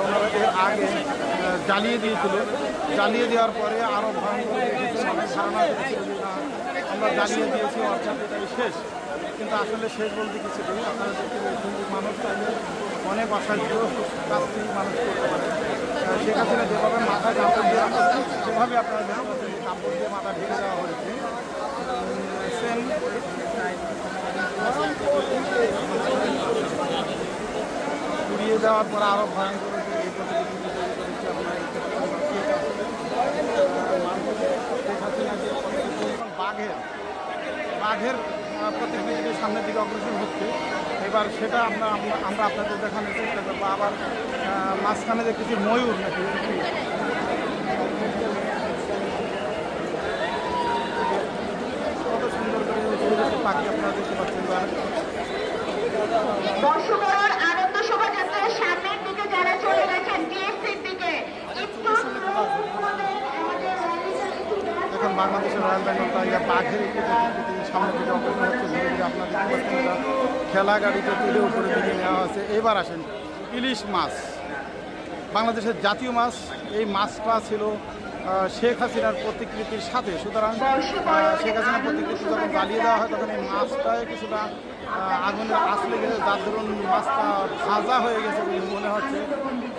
ওনারা এর আগে জ্বালিয়ে দিয়েছিল। জ্বালিয়ে দেওয়ার পরে আরও ভয়ঙ্কর ধারণা করেছিল যে না আমরা জ্বালিয়ে দিয়েছি অর্থাৎ এটাই শেষ, কিন্তু আসলে শেষ বলতে কিছু নেই। আপনারা দেখতে পেয়েছেন যে মানুষ চাইলে অনেক অসাধ্য কাজটি মানুষ করতে পারে। শেখ হাসিনা যেভাবে মাথায় কাপড় দিয়ে রাখছে সেভাবে আপনারা দেখতে পাচ্ছেন যে কাপড় দিয়ে মাথা ঢেকে দেওয়া হয়েছে। সেম উড়িয়ে দেওয়ার পরে আরও ভয়ঙ্কর এই প্রতিকৃতি তৈরি করেছে। আমরা বাঘের প্রতিকৃতির সামনের দিকে অগ্রসর হচ্ছে। এবার সেটা আমরা আপনাদের দেখানোর চেষ্টা করবো। আবার মাঝখানে দেখতেছি ময়ূর নাকি কত সুন্দর করে পাখি আপনারা দেখতে পাচ্ছেন। বর্ষবরণ আনন্দ শোভাযাত্রার সামনের দিকে যারা চলে গেছেন টিএসসির দিকে এখন বাংলাদেশের রয়্যাল বেঙ্গল টাইগার বাঘের একটি প্রতিকৃতি সামনের দিকে অগ্রসর হচ্ছে। ধীরে ধীরে আপনারা দেখতে পাচ্ছেন খেলা গাড়িতে তুলে উপরে দিকে নেওয়া আছে। এবার আসেন ইলিশ মাছ, বাংলাদেশের জাতীয় মাছ। এই মাছটা ছিল শেখ হাসিনার প্রতিকৃতির সাথে, সুতরাং শেখ হাসিনার প্রতিকৃতি যখন জ্বালিয়ে দেওয়া হয় তখন এই মাছটায় কিছুটা আগুনের আঁচ লেগেছে, যার দরুন মাছটা ভাজা হয়ে গেছে বলে মনে হচ্ছে।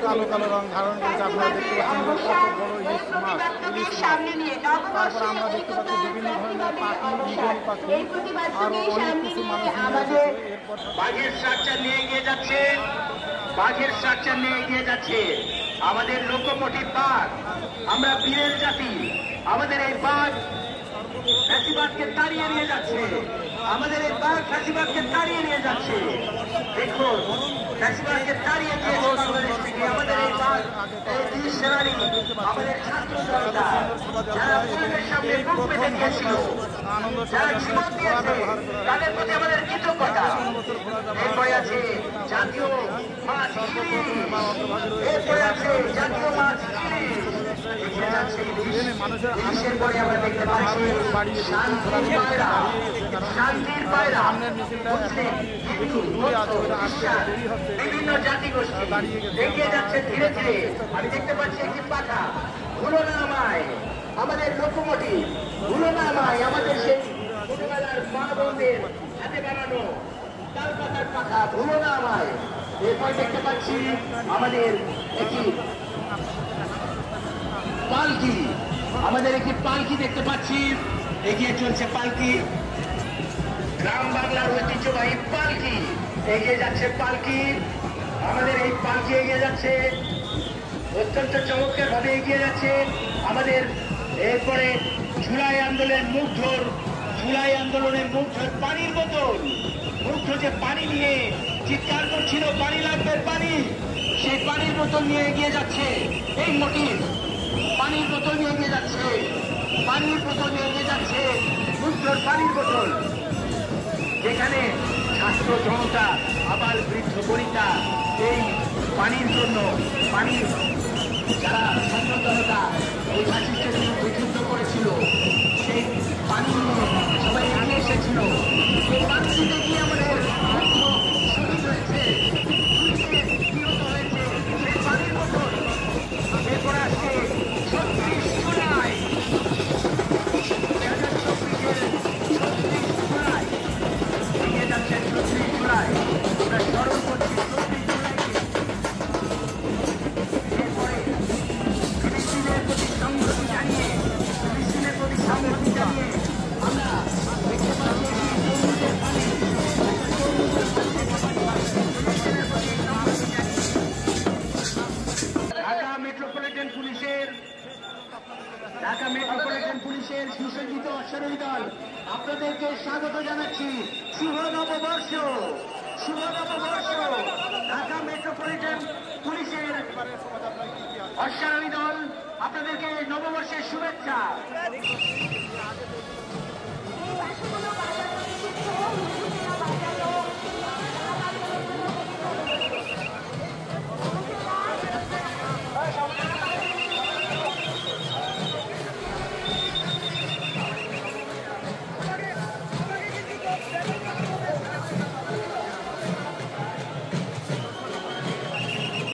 কালো কালো রং ধারণ করেছে। আপনারা দেখতে পাচ্ছেন কত বড় ইলিশ মাছ। তারপর আমরা দেখতে পাচ্ছি বিভিন্ন ধরনের পাখি, ঈগল পাখি, আরো অনেক কিছু মানুষ বাঘের স্ট্রাকচার নিয়ে এগিয়ে যাচ্ছে, বাঘের স্ট্রাকচার নিয়ে এগিয়ে যাচ্ছে। আমাদের লোকোমোটিভ বাঘ, আমরা বীরের জাতি। আমাদের এই বাঘ ফ্যাসিবাদকে তাড়িয়ে নিয়ে যাচ্ছে। আমাদের এই বাঘ ফ্যাসিবাদকে তাড়িয়ে নিয়ে যাচ্ছে। দেখুন ফ্যাসিবাদকে তাড়িয়ে দিয়েছে বাংলাদেশ থেকে আমাদের এই বাঘ, এই বীর সেনানী, আমাদের ছাত্র জনতা যারা পুলিশের সামনে বুক পেতে গিয়েছিল, যারা জীবন দিয়েছে, তাদের প্রতি আমাদের কৃতজ্ঞতা। এরপরে আছে জাতীয় মাছ ইলিশ, এরপরে আছে জাতীয় মাছ ইলিশ। মানুষের ইলিশের পরে আমরা দেখতে পাচ্ছি শান্তির পায়রা, শান্তির পায়রা, মুসলিম, হিন্দু, বৌদ্ধ, খ্রিস্টান, বিভিন্ন জাতিগোষ্ঠী এগিয়ে যাচ্ছে ধীরে ধীরে। আমি দেখতে পাচ্ছি একটি পাখা, ভুলো না আমায়, আমাদের লোকোমোটিভ, ভুলো না আমায়, আমাদের সেই ছোটবেলার মা বোনদের হাতে বানানো তাল পাতার পাখা, ভুলো না আমায়। এরপর দেখতে পাচ্ছি আমাদের একটি পালকি, আমাদের একটি পালকি দেখতে পাচ্ছি, এগিয়ে চলছে পালকি, গ্রাম বাংলার ঐতিহ্যবাহী পালকি, এগিয়ে যাচ্ছে পালকি। আমাদের এই পালকি এগিয়ে যাচ্ছে, অত্যন্ত চমৎকার ভাবে এগিয়ে যাচ্ছে আমাদের। এরপরে জুলাই আন্দোলনের মুগ্ধর, জুলাই আন্দোলনের মুগ্ধর পানির বোতল, মুগ্ধ যে পানি নিয়ে চিৎকার করছিল পানি লাগবে পানি, সেই পানির বোতল নিয়ে এগিয়ে যাচ্ছে এই মোটিভ। পানির বোতল নিয়ে এগিয়ে যাচ্ছে, পানির বোতল নিয়ে এগিয়ে যাচ্ছে, মুগ্ধর পানির বোতল। যেখানে ছাত্র জনতা, আবাল বৃদ্ধ বনিতা এই পানির জন্য, পানির যারা ছাত্র জনতা এই ফ্যাসিস্টের বিরুদ্ধে যুদ্ধ করেছিল, সেই পানি নিয়ে সবাই এগিয়ে এসেছিল। এই পানি দিতে গিয়ে আমাদের শহীদ হয়েছে, নিহত হয়েছে সেই পানির বোতল। এরপরে আসছে 36 জুলাই, 2024-এর 36 জুলাই, এগিয়ে যাচ্ছে 36 জুলাই, আমরা স্মরণ করছি 36 জুলাইকে। এরপরে ফিলিস্তিনের প্রতি সংহতি জানিয়ে, ফিলিস্তিনের প্রতি সংহতি জানিয়ে আমরা দেখতে পাচ্ছি তরুণদের পানি, ঢাকা মেট্রোপলিটন পুলিশের, ঢাকা মেট্রোপলিটন পুলিশের সুসজ্জিত অশ্বারোহী দল আপনাদেরকে স্বাগত জানাচ্ছি। শুভ নববর্ষ, শুভ নববর্ষ। ঢাকা মেট্রোপলিটন পুলিশের অশ্বারোহী দল আপনাদেরকে নববর্ষের শুভেচ্ছা।